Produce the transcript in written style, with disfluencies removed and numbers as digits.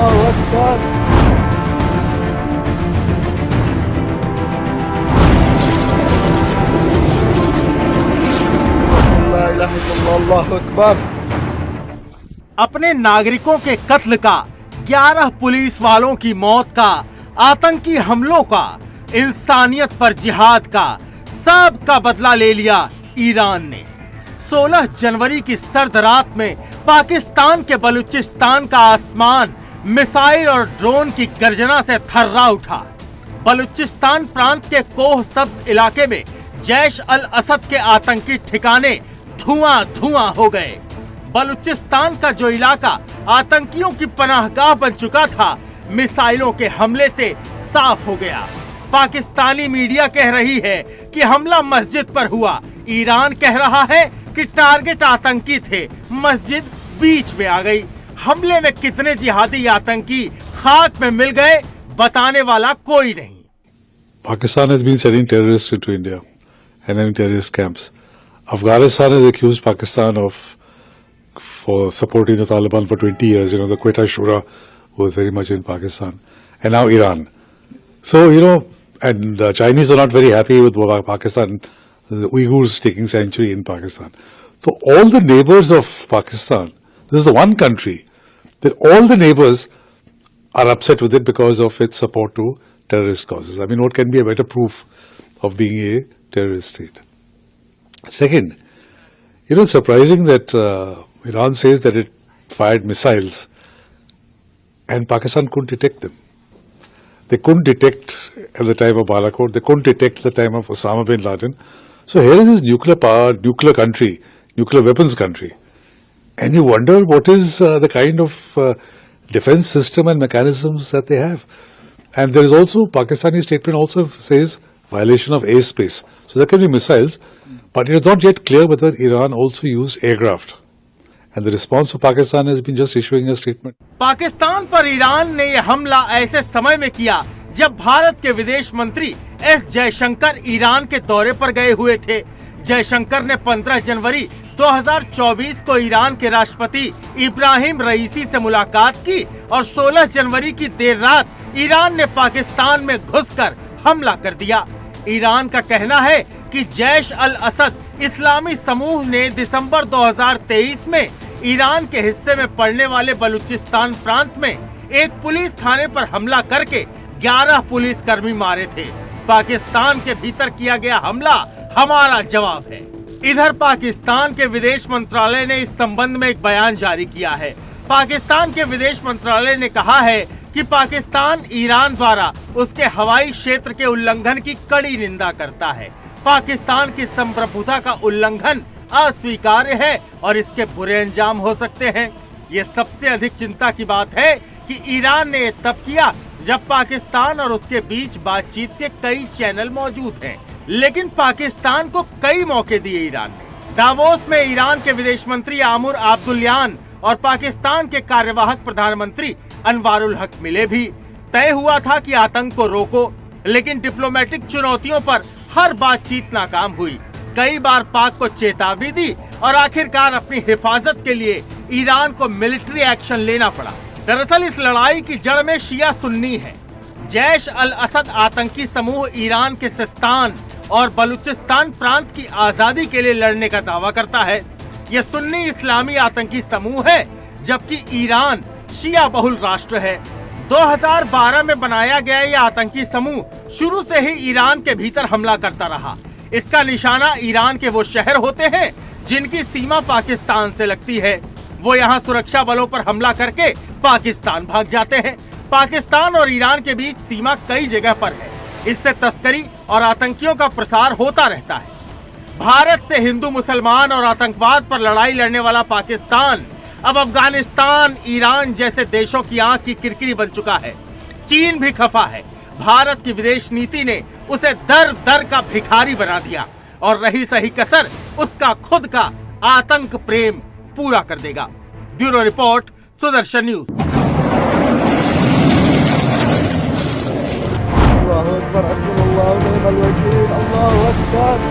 अल्लाहु अकबर। ला इलाहा इल्लल्लाह, अल्लाहु अकबर। अपने नागरिकों के कत्ल का, 11 पुलिस वालों की मौत का, आतंकी हमलों का, इंसानियत पर जिहाद का, सब का बदला ले लिया ईरान ने। 16 जनवरी की सर्द रात में पाकिस्तान के बलूचिस्तान का आसमान मिसाइल और ड्रोन की गर्जना से थर्रा उठा। बलूचिस्तान प्रांत के कोह सब्ज इलाके में जैश अल असद के आतंकी ठिकाने धुआं धुआं हो गए। बलूचिस्तान का जो इलाका आतंकियों की पनाहगाह बन चुका था, मिसाइलों के हमले से साफ हो गया। पाकिस्तानी मीडिया कह रही है कि हमला मस्जिद पर हुआ। ईरान कह रहा है कि टारगेट आतंकी थे, मस्जिद बीच में आ गई। हमले में कितने जिहादी आतंकी खाक में मिल गए, बताने वाला कोई नहीं। Pakistan has been sending terrorists into India and having terrorist camps. Afghanistan has accused Pakistan for supporting the Taliban for 20 years. The Quetta Shura was very much in Pakistan. And now Iran. So, and the Chinese are not very happy with Pakistan, the Uyghurs taking sanctuary in Pakistan. So all the neighbors of Pakistan, this is the one country that all the neighbors are upset with it because of its support to terrorist causes. I mean, what can be a better proof of being a terrorist state? Second, it's surprising that Iran says that it fired missiles and Pakistan couldn't detect them. They couldn't detect at the time of Balakot. They couldn't detect at the time of Osama bin Laden. So here is this nuclear power, nuclear country, nuclear weapons country. And you wonder what is the kind of defense system and mechanisms that they have. And there is also, Pakistani statement also says violation of airspace. So there can be missiles, but it is not yet clear whether Iran also used aircraft. And the response of Pakistan has been just issuing a statement. Pakistan पर Iran ने यह हमला ऐसे समय में किया जब भारत के विदेश मंत्री एस जयशंकर ईरान के दौरे पर गए हुए थे। जयशंकर ने 15 जनवरी 2024 को ईरान के राष्ट्रपति इब्राहिम रईसी से मुलाकात की और 16 जनवरी की देर रात ईरान ने पाकिस्तान में घुसकर हमला कर दिया। ईरान का कहना है कि जैश अल असद इस्लामी समूह ने दिसंबर 2023 में ईरान के हिस्से में पड़ने वाले बलूचिस्तान प्रांत में एक पुलिस थाने पर हमला करके 11 पुलिसकर्मी मारे थे। पाकिस्तान के भीतर किया गया हमला हमारा जवाब है। इधर पाकिस्तान के विदेश मंत्रालय ने इस संबंध में एक बयान जारी किया है। पाकिस्तान के विदेश मंत्रालय ने कहा है कि पाकिस्तान ईरान द्वारा उसके हवाई क्षेत्र के उल्लंघन की कड़ी निंदा करता है। पाकिस्तान की संप्रभुता का उल्लंघन अस्वीकार्य है और इसके बुरे अंजाम हो सकते हैं। ये सबसे अधिक चिंता की बात है कि ईरान ने ये तब किया जब पाकिस्तान और उसके बीच बातचीत के कई चैनल मौजूद हैं, लेकिन पाकिस्तान को कई मौके दिए ईरान ने। दावोस में ईरान के विदेश मंत्री आमुर अब्दुल्लान और पाकिस्तान के कार्यवाहक प्रधानमंत्री अनवारुल हक मिले भी। तय हुआ था कि आतंक को रोको, लेकिन डिप्लोमेटिक चुनौतियों पर हर बातचीत नाकाम हुई। कई बार पाक को चेतावनी दी और आखिरकार अपनी हिफाजत के लिए ईरान को मिलिट्री एक्शन लेना पड़ा। दरअसल इस लड़ाई की जड़ में शिया सुन्नी है। जैश अल असद आतंकी समूह ईरान के सिस्तान और बलूचिस्तान प्रांत की आजादी के लिए लड़ने का दावा करता है। यह सुन्नी इस्लामी आतंकी समूह है, जबकि ईरान शिया बहुल राष्ट्र है। 2012 में बनाया गया यह आतंकी समूह शुरू से ही ईरान के भीतर हमला करता रहा। इसका निशाना ईरान के वो शहर होते हैं जिनकी सीमा पाकिस्तान से लगती है। वो यहाँ सुरक्षा बलों पर हमला करके पाकिस्तान भाग जाते हैं। पाकिस्तान और ईरान के बीच सीमा कई जगह पर है। इससे तस्करी और आतंकियों का प्रसार होता रहता है। भारत से हिंदू मुसलमान और आतंकवाद पर लड़ाई लड़ने वाला पाकिस्तान अब अफगानिस्तान, ईरान जैसे देशों की आंख की किरकिरी बन चुका है। चीन भी खफा है। भारत की विदेश नीति ने उसे दर दर का भिखारी बना दिया और रही सही कसर उसका खुद का आतंक प्रेम पूरा कर देगा। Bureau report, Sudarshan news. अल्लाहु अकबर, हस्बुनल्लाहु व निअमल वकील, अल्लाहु अकबर।